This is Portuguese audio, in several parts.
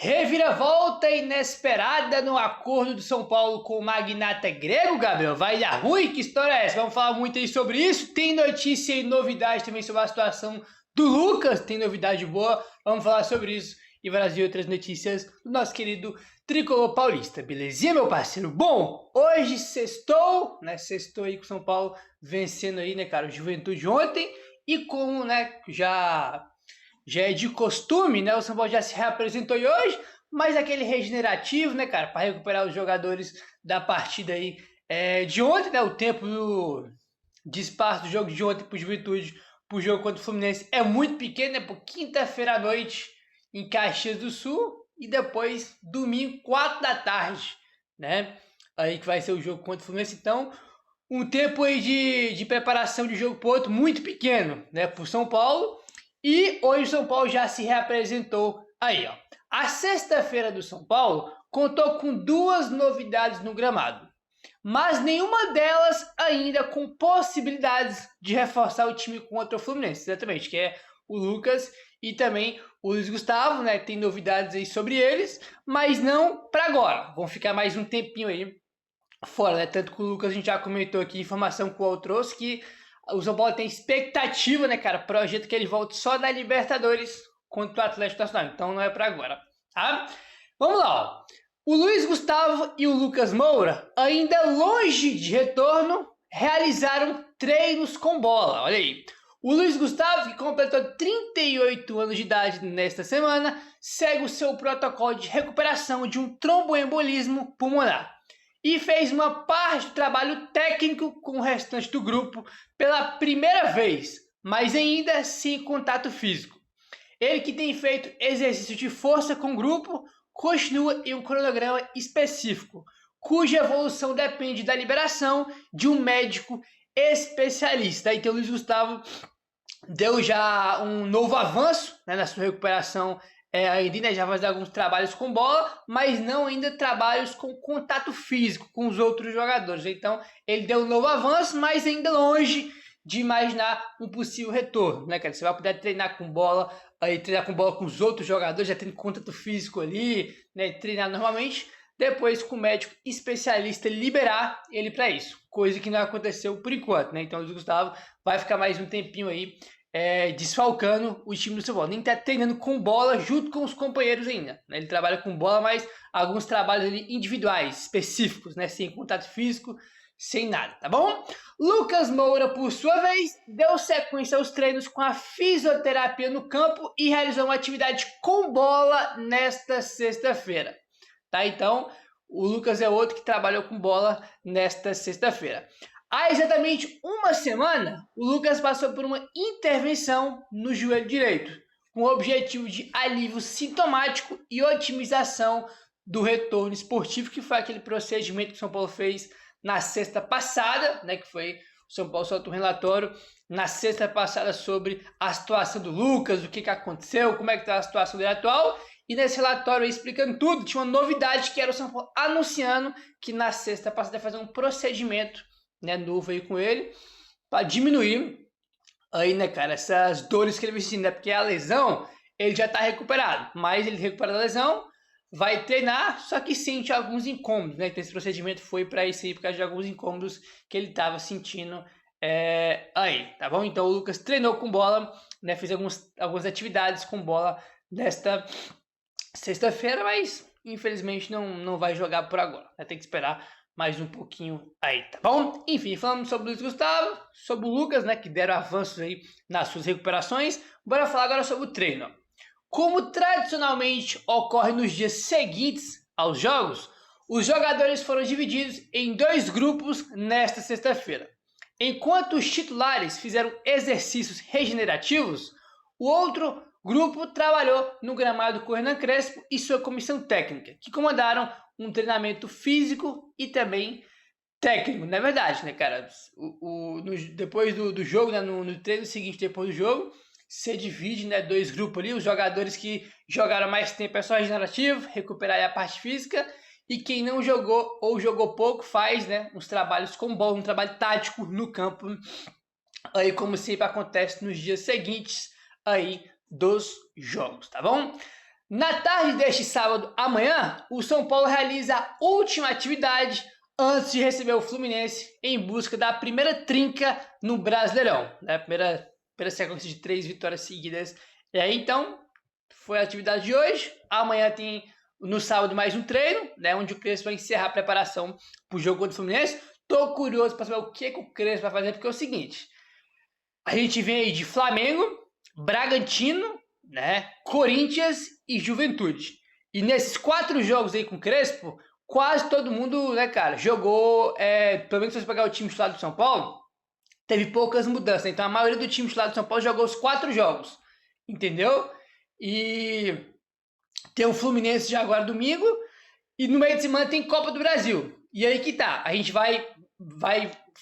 Reviravolta inesperada no acordo do São Paulo com o magnata grego, Gabriel. Vai dar ruim? Que história é essa? Vamos falar muito aí sobre isso. Tem notícia e novidade também sobre a situação do Lucas. Tem novidade boa. Vamos falar sobre isso e várias outras notícias do nosso querido Tricolor Paulista. Belezinha, meu parceiro? Bom, hoje sextou, né? Sextou aí com o São Paulo vencendo aí, né, cara? O Juventude ontem. E como, né, já é de costume, né? O São Paulo já se reapresentou hoje, mas aquele regenerativo, né, cara, para recuperar os jogadores da partida aí de ontem, né? O tempo de espaço do jogo de ontem para o Juventude, para o jogo contra o Fluminense é muito pequeno, né? Por quinta-feira à noite em Caxias do Sul e depois domingo, 4 da tarde, né? Aí que vai ser o jogo contra o Fluminense. Então, um tempo aí de preparação de jogo para o outro muito pequeno, né? Para o São Paulo. E hoje o São Paulo já se reapresentou aí, ó. A sexta-feira do São Paulo contou com duas novidades no gramado, mas nenhuma delas ainda com possibilidades de reforçar o time contra o Fluminense, exatamente, que é o Lucas e também o Luiz Gustavo, né? Tem novidades aí sobre eles, mas não para agora. Vão ficar mais um tempinho aí fora, né? Tanto que o Lucas a gente já comentou aqui, informação que o Al trouxe, que o São Paulo tem expectativa, né, cara? Projeto que ele volte só da Libertadores contra o Atlético Nacional. Então não é para agora, tá? Vamos lá, ó. O Luiz Gustavo e o Lucas Moura, ainda longe de retorno, realizaram treinos com bola. Olha aí. O Luiz Gustavo, que completou 38 anos de idade nesta semana, segue o seu protocolo de recuperação de um tromboembolismo pulmonar e fez uma parte do trabalho técnico com o restante do grupo pela primeira vez, mas ainda sem contato físico. Ele, que tem feito exercício de força com o grupo, continua em um cronograma específico, cuja evolução depende da liberação de um médico especialista. Então o Luiz Gustavo deu já um novo avanço, né, na sua recuperação ainda, né, já faz alguns trabalhos com bola, mas não ainda trabalhos com contato físico com os outros jogadores. Então ele deu um novo avanço, mas ainda longe de imaginar um possível retorno, né, cara? Você vai poder treinar com bola, aí treinar com bola com os outros jogadores, já tendo contato físico ali, né, treinar normalmente, depois com o médico especialista liberar ele para isso, coisa que não aconteceu por enquanto, né? Então o Luiz Gustavo vai ficar mais um tempinho aí desfalcando o time do São Paulo. Nem tá treinando com bola junto com os companheiros ainda, né? Ele trabalha com bola, mas alguns trabalhos ali individuais, específicos, né? Sem contato físico, sem nada, tá bom? Lucas Moura, por sua vez, deu sequência aos treinos com a fisioterapia no campo e realizou uma atividade com bola nesta sexta-feira, tá? Então, o Lucas é outro que trabalhou com bola nesta sexta-feira. Há exatamente uma semana, o Lucas passou por uma intervenção no joelho direito, com o objetivo de alívio sintomático e otimização do retorno esportivo, que foi aquele procedimento que o São Paulo fez na sexta passada, né, que foi o São Paulo soltou um relatório na sexta passada sobre a situação do Lucas, o que aconteceu, como é que está a situação dele atual. E nesse relatório aí, explicando tudo, tinha uma novidade que era o São Paulo anunciando que na sexta passada ia fazer um procedimento, né, novo aí com ele, para diminuir aí, né, cara, essas dores que ele vem sentindo, né, porque a lesão, ele já tá recuperado, mas ele recupera a lesão, vai treinar, só que sente alguns incômodos, né, então esse procedimento foi para isso aí, por causa de alguns incômodos que ele tava sentindo aí, tá bom? Então o Lucas treinou com bola, né, fez algumas atividades com bola nesta sexta-feira, mas infelizmente não vai jogar por agora, né, tem que esperar mais um pouquinho aí, tá bom? Enfim, falando sobre o Luiz Gustavo, sobre o Lucas, né, que deram avanços aí nas suas recuperações, bora falar agora sobre o treino. Como tradicionalmente ocorre nos dias seguintes aos jogos, os jogadores foram divididos em dois grupos nesta sexta-feira. Enquanto os titulares fizeram exercícios regenerativos, o outro grupo trabalhou no gramado com Hernan Crespo e sua comissão técnica, que comandaram um treinamento físico e também técnico, não é verdade, né, cara? Depois do jogo, né, no treino seguinte, depois do jogo, você divide, né, dois grupos ali, os jogadores que jogaram mais tempo é só regenerativo, recuperar a parte física, e quem não jogou ou jogou pouco faz, né, uns trabalhos com bola, um trabalho tático no campo, aí como sempre acontece nos dias seguintes aí dos jogos, tá bom? Na tarde deste sábado, amanhã, o São Paulo realiza a última atividade antes de receber o Fluminense em busca da primeira trinca no Brasileirão, né? Primeira sequência de 3 vitórias seguidas. E aí, então, foi a atividade de hoje. Amanhã tem, no sábado, mais um treino, né? Onde o Crespo vai encerrar a preparação para o jogo contra o Fluminense. Tô curioso para saber o que o Crespo vai fazer, porque é o seguinte: a gente vem aí de Flamengo, Bragantino, né? Corinthians e Juventude. E nesses 4 jogos aí com o Crespo, quase todo mundo, né, cara, jogou, pelo menos se você pegar o time titular do São Paulo, teve poucas mudanças. Então a maioria do time titular do São Paulo jogou os 4 jogos, entendeu? E tem o Fluminense já agora domingo, e no meio de semana tem Copa do Brasil. E aí que tá, a gente vai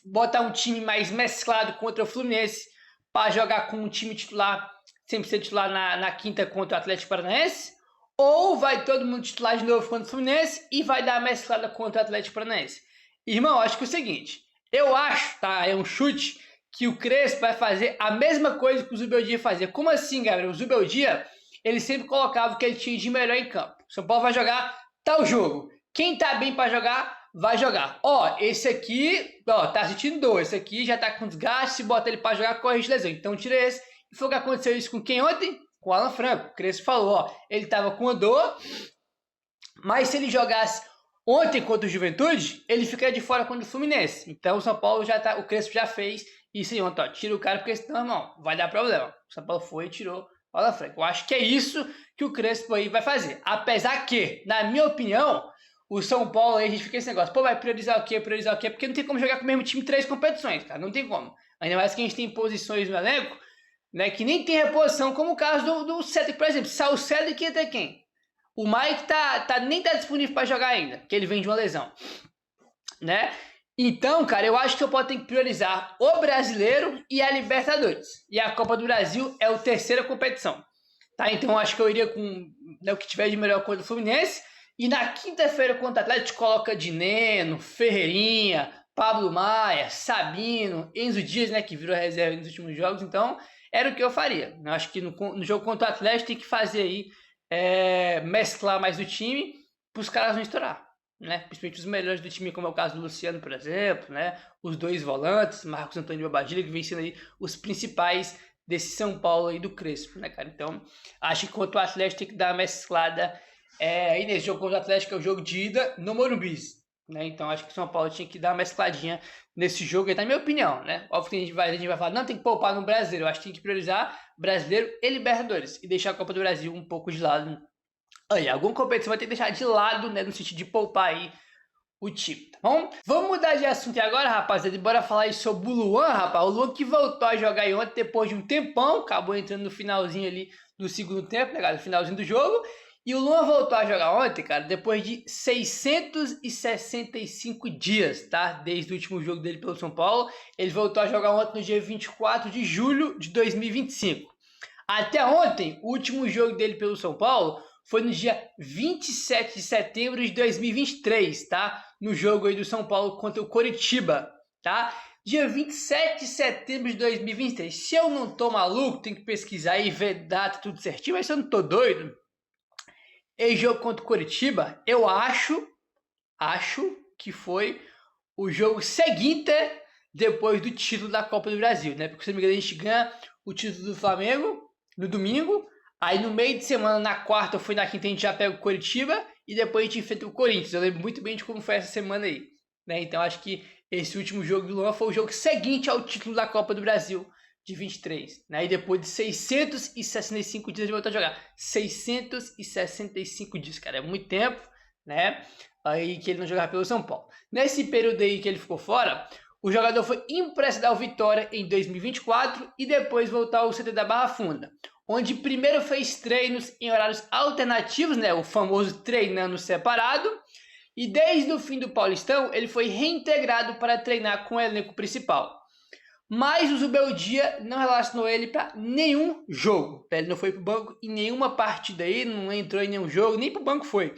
botar um time mais mesclado contra o Fluminense para jogar com um time titular, 100% titular na quinta contra o Atlético Paranaense, ou vai todo mundo titular de novo contra o Fluminense e vai dar a mesclada contra o Atlético Paranaense. Irmão, acho que é o seguinte, eu acho, tá, é um chute, que o Crespo vai fazer a mesma coisa que o Zubeldia fazia. Como assim, galera? O Zubeldia, ele sempre colocava o que ele tinha de melhor em campo. O São Paulo vai jogar tal jogo. Quem tá bem para jogar, vai jogar. Ó, esse aqui, ó, tá sentindo dor. Esse aqui já tá com desgaste, se bota ele para jogar, corre de lesão. Então tira esse. E foi o que aconteceu isso com quem ontem? Com o Alan Franco. O Crespo falou, ó, ele tava com a dor, mas se ele jogasse ontem contra o Juventude, ele ficaria de fora contra o Fluminense. Então o São Paulo já tá, o Crespo já fez isso aí ontem, ó, tira o cara porque senão, irmão, vai dar problema. O São Paulo foi e tirou o Alan Franco. Eu acho que é isso que o Crespo aí vai fazer. Apesar que, na minha opinião, o São Paulo aí, a gente fica esse negócio, pô, vai priorizar o quê? Priorizar o quê? Porque não tem como jogar com o mesmo time 3 competições, cara, não tem como. Ainda mais que a gente tem posições no elenco, né, que nem tem reposição, como o caso do Cedric, por exemplo. Se o Cedric ia ter quem? O Mike nem tá disponível para jogar ainda, porque ele vem de uma lesão, né? Então, cara, eu acho que o Paulo tem que priorizar o Brasileiro e a Libertadores. E a Copa do Brasil é a terceira competição, tá? Então eu acho que eu iria com, né, o que tiver de melhor contra o Fluminense. E na quinta-feira contra o Atlético coloca Dineno, Ferreirinha, Pablo Maia, Sabino, Enzo Dias, né, que virou reserva nos últimos jogos. Então era o que eu faria. Eu acho que no jogo contra o Atlético tem que fazer aí, mesclar mais o time para os caras não estourar, né? Principalmente os melhores do time, como é o caso do Luciano, por exemplo, né? Os 2 volantes, Marcos Antônio e Bobadilha, que vem sendo aí os principais desse São Paulo aí do Crespo, né, cara? Então acho que contra o Atlético tem que dar uma mesclada. Aí nesse jogo contra o Atlético é o jogo de ida no Morumbi, né? Então acho que o São Paulo tinha que dar uma mescladinha nesse jogo aí, na minha opinião, né? Óbvio que a gente vai falar, não, tem que poupar no Brasileiro. Eu acho que tem que priorizar Brasileiro e Libertadores e deixar a Copa do Brasil um pouco de lado. Aí, alguma competição vai ter que deixar de lado, né? No sentido de poupar aí o time, tá bom? Vamos mudar de assunto agora, rapaziada, e bora falar aí sobre o Luan, rapaz. O Luan que voltou a jogar aí ontem depois de um tempão, acabou entrando no finalzinho ali do segundo tempo, né, cara? No finalzinho do jogo. E o Luan voltou a jogar ontem, cara, depois de 665 dias, tá? Desde o último jogo dele pelo São Paulo. Ele voltou a jogar ontem no dia 24 de julho de 2025. Até ontem, o último jogo dele pelo São Paulo foi no dia 27 de setembro de 2023, tá? No jogo aí do São Paulo contra o Coritiba, tá? Dia 27 de setembro de 2023. Se eu não tô maluco, tem que pesquisar aí, ver data, tudo certinho, mas se eu não tô doido, esse jogo contra o Coritiba, eu acho que foi o jogo seguinte depois do título da Copa do Brasil, né? Porque se não me engano a gente ganha o título do Flamengo no domingo, aí no meio de semana, na quarta ou foi na quinta, a gente já pega o Coritiba e depois a gente enfrenta o Corinthians. Eu lembro muito bem de como foi essa semana aí, né? Então acho que esse último jogo do Luan foi o jogo seguinte ao título da Copa do Brasil de 23, né? E depois de 665 dias ele voltou a jogar. 665 dias, cara, é muito tempo, né? Aí que ele não jogava pelo São Paulo. Nesse período aí que ele ficou fora, o jogador foi emprestado ao Vitória em 2024 e depois voltou ao CT da Barra Funda, onde primeiro fez treinos em horários alternativos, né? O famoso treinando separado. E desde o fim do Paulistão, ele foi reintegrado para treinar com o elenco principal. Mas o Zubeldia não relacionou ele para nenhum jogo. Ele não foi para o banco em nenhuma partida aí, não entrou em nenhum jogo, nem para o banco foi,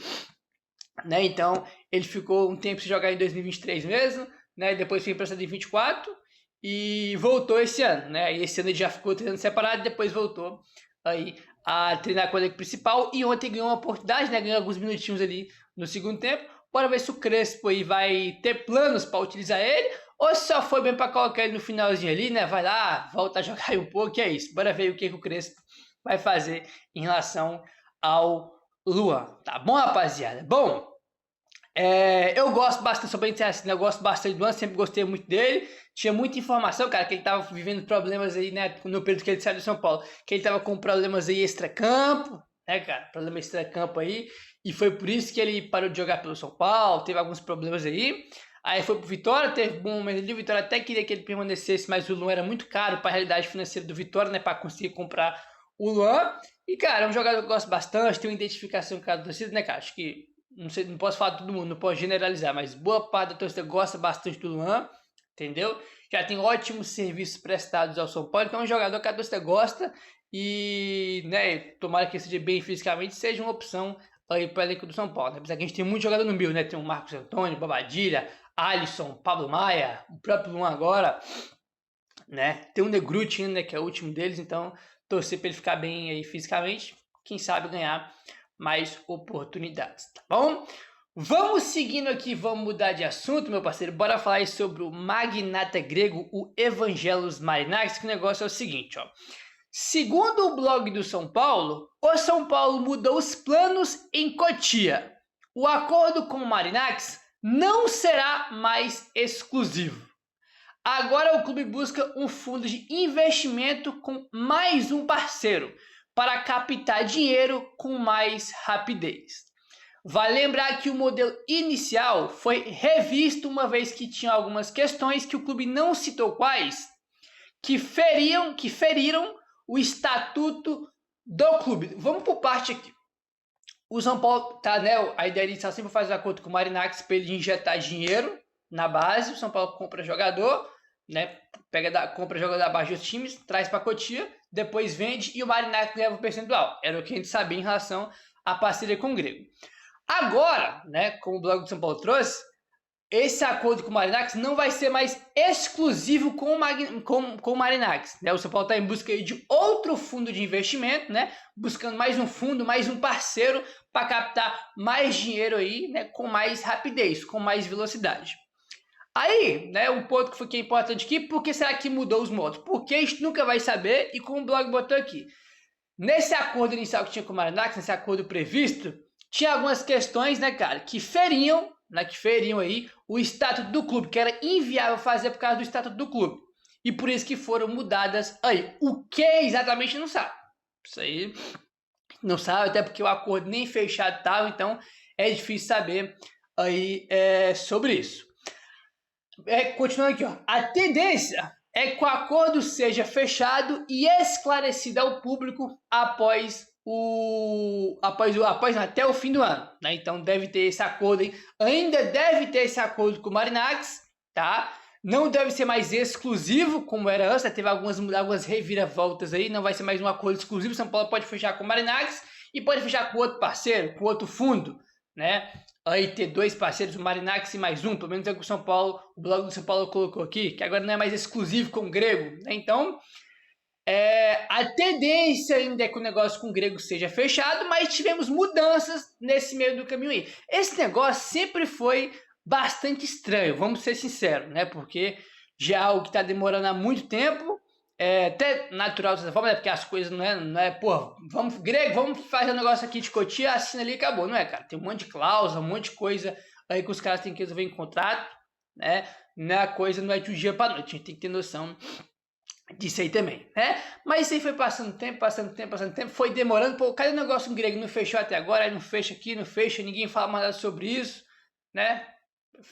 né? Então ele ficou um tempo sem jogar em 2023 mesmo, né? Depois foi emprestado em 24 e voltou esse ano, né? E esse ano ele já ficou treinando separado e depois voltou aí a treinar com o elenco principal e ontem ganhou uma oportunidade, né? Ganhou alguns minutinhos ali no segundo tempo. Bora ver se o Crespo aí vai ter planos para utilizar ele ou se só foi bem para colocar ele no finalzinho ali, né? Vai lá, volta a jogar aí um pouco e é isso. Bora ver o que o Crespo vai fazer em relação ao Luan. Tá bom, rapaziada? Bom, eu gosto bastante, sou bem assim, eu gosto bastante do Luan, sempre gostei muito dele. Tinha muita informação, cara, que ele tava vivendo problemas aí, né, no período que ele saiu do São Paulo, que ele tava com problemas aí extracampo, né, cara, problema extracampo aí, e foi por isso que ele parou de jogar pelo São Paulo, teve alguns problemas aí foi pro Vitória, teve um bom momento ali, o Vitória até queria que ele permanecesse, mas o Luan era muito caro para a realidade financeira do Vitória, né, para conseguir comprar o Luan, e cara, é um jogador que eu gosto bastante, tem uma identificação com cada torcida, né, cara, acho que, não sei, não posso falar de todo mundo, não posso generalizar, mas boa parte da torcida gosta bastante do Luan, entendeu? Já tem ótimos serviços prestados ao São Paulo, então é um jogador que a torcida gosta e, né, tomara que ele seja bem fisicamente, seja uma opção aí para o elenco do São Paulo, né? Apesar que a gente tem muito jogador no meio, né? Tem o Marcos Antônio, Bobadilha, Alisson, Pablo Maia, o próprio Luan agora, né? Tem o Negruti, né, que é o último deles, então torcer para ele ficar bem aí fisicamente, quem sabe ganhar mais oportunidades, tá bom? Vamos seguindo aqui, vamos mudar de assunto, meu parceiro. Bora falar aí sobre o magnata grego, o Evangelos Marinakis, que o negócio é o seguinte, ó. Segundo o blog do São Paulo, o São Paulo mudou os planos em Cotia. O acordo com o Marinakis não será mais exclusivo. Agora o clube busca um fundo de investimento com mais um parceiro para captar dinheiro com mais rapidez. Vale lembrar que o modelo inicial foi revisto uma vez que tinha algumas questões que o clube não citou quais, que feriram o estatuto do clube. Vamos por parte aqui. O São Paulo, tá, né? A ideia inicial sempre faz acordo com o Marinakis para ele injetar dinheiro na base. O São Paulo compra jogador, né? Compra jogador da base dos times, traz para Cotia, depois vende e o Marinakis leva o percentual. Era o que a gente sabia em relação à parceria com o Grego. Agora, né, como o blog do São Paulo trouxe, esse acordo com o Marinakis não vai ser mais exclusivo com o Marinakis, né? O São Paulo está em busca aí de outro fundo de investimento, né? Buscando mais um fundo, mais um parceiro para captar mais dinheiro aí, né? Com mais rapidez, com mais velocidade. Aí, né, um ponto que é importante aqui, por que será que mudou os modos? Porque a gente nunca vai saber e como o blog botou aqui. Nesse acordo inicial que tinha com o Marinakis, nesse acordo previsto, tinha algumas questões, né, cara, que feriam aí o estatuto do clube, que era inviável fazer por causa do estatuto do clube. E por isso que foram mudadas aí. O que exatamente não sabe. Isso aí não sabe, até porque o acordo nem fechado estava, então é difícil saber aí sobre isso. Continuando aqui, ó. A tendência é que o acordo seja fechado e esclarecido ao público após até o fim do ano, né? Então deve ter esse acordo aí. Ainda deve ter esse acordo com o Marinakis, tá? Não deve ser mais exclusivo como era antes, né? Teve algumas reviravoltas aí, não vai ser mais um acordo exclusivo. São Paulo pode fechar com o Marinakis e pode fechar com outro parceiro, com outro fundo, né? Aí ter dois parceiros, o Marinakis e mais um, pelo menos é o que o blog do São Paulo colocou aqui, que agora não é mais exclusivo com o Grego, né? Então a tendência ainda é que o negócio com o Grego seja fechado, mas tivemos mudanças nesse meio do caminho aí. Esse negócio sempre foi bastante estranho, vamos ser sinceros, né? Porque já é algo que está demorando há muito tempo, até natural dessa forma, né? Porque as coisas não é, pô, Grego, vamos fazer um negócio aqui de Cotia, assina ali e acabou, não é, cara? Tem um monte de cláusula, um monte de coisa aí que os caras têm que resolver em contrato, né? A coisa não é de um dia para noite, a gente tem que ter noção disso aí também, né? Mas isso aí foi passando tempo, foi demorando, pô, cadê o negócio com o Grego? Não fechou até agora, aí não fecha aqui, não fecha, ninguém fala mais nada sobre isso, né?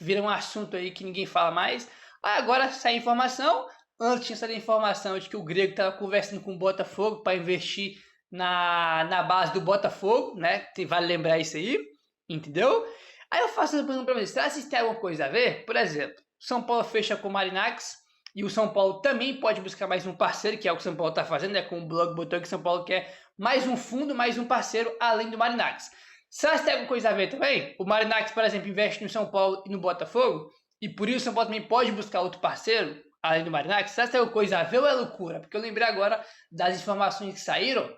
Vira um assunto aí que ninguém fala mais. Aí agora sai informação, antes tinha saído a informação de que o Grego estava conversando com o Botafogo para investir na base do Botafogo, né? Vale lembrar isso aí, entendeu? Aí eu faço uma pergunta para vocês, será que isso tem alguma coisa a ver? Por exemplo, São Paulo fecha com o Marinakis, e o São Paulo também pode buscar mais um parceiro, que é o que o São Paulo está fazendo, né? Com o blog botou que o São Paulo quer mais um fundo, mais um parceiro, além do Marinakis. Será que tem alguma coisa a ver também? O Marinakis, por exemplo, investe no São Paulo e no Botafogo, e por isso o São Paulo também pode buscar outro parceiro, além do Marinakis. Será que tem alguma coisa a ver ou é loucura? Porque eu lembrei agora das informações que saíram,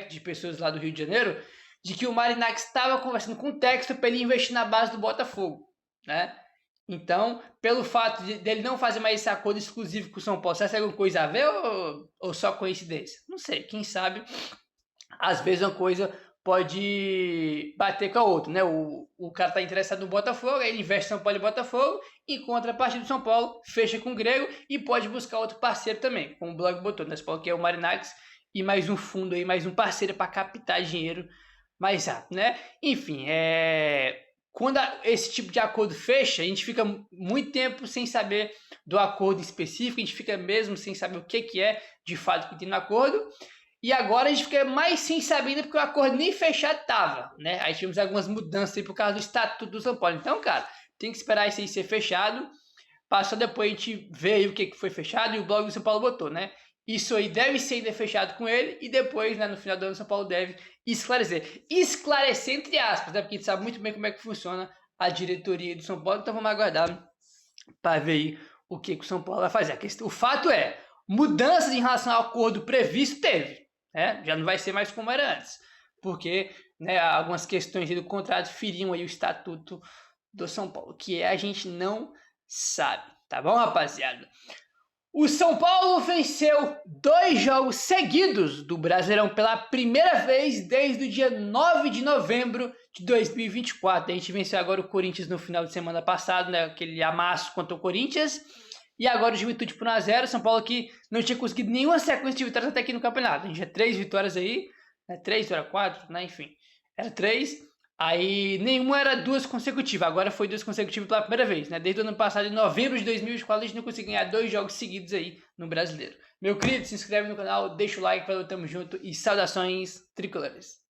de pessoas lá do Rio de Janeiro, de que o Marinacci estava conversando com o Textor para ele investir na base do Botafogo, né? Então, pelo fato dele não fazer mais esse acordo exclusivo com o São Paulo, será que tem alguma coisa a ver ou só coincidência? Não sei, quem sabe, às vezes uma coisa pode bater com a outra, né? O cara tá interessado no Botafogo, aí ele investe em São Paulo e Botafogo, em contrapartida do São Paulo, fecha com o Grego e pode buscar outro parceiro também, como o blog botou, né? São Paulo que é o Marinacci e mais um fundo aí, mais um parceiro para captar dinheiro mais rápido, né? Enfim, quando esse tipo de acordo fecha, a gente fica muito tempo sem saber do acordo específico, a gente fica mesmo sem saber o que é de fato que tem no acordo. E agora a gente fica mais sem saber ainda porque o acordo nem fechado estava, né? Aí tivemos algumas mudanças aí por causa do Estatuto do São Paulo. Então, cara, tem que esperar isso aí ser fechado. Passou depois a gente vê aí o que foi fechado e o blog do São Paulo botou, né? Isso aí deve ser ainda fechado com ele e depois, né, no final do ano, o São Paulo deve esclarecer. Esclarecer entre aspas, né? Porque a gente sabe muito bem como é que funciona a diretoria do São Paulo. Então vamos aguardar para ver aí o que o São Paulo vai fazer. O fato é, mudanças em relação ao acordo previsto teve. Já não vai ser mais como era antes, porque, né, algumas questões do contrato feriam aí o Estatuto do São Paulo, que a gente não sabe, tá bom, rapaziada? O São Paulo venceu 2 jogos seguidos do Brasileirão pela primeira vez desde o dia 9 de novembro de 2024. A gente venceu agora o Corinthians no final de semana passado, né, aquele amasso contra o Corinthians. E agora o Juventude por 1-0, São Paulo que não tinha conseguido nenhuma sequência de vitórias até aqui no campeonato. A gente tinha 3 vitórias aí, né? 3 ou era 4, né? Enfim, era 3. Aí nenhuma era 2 consecutivas, agora foi 2 consecutivas pela primeira vez, né? Desde o ano passado, em novembro de 2024, a gente não conseguiu ganhar 2 jogos seguidos aí no Brasileiro. Meu querido, se inscreve no canal, deixa o like, valeu, tamo junto e saudações tricolores.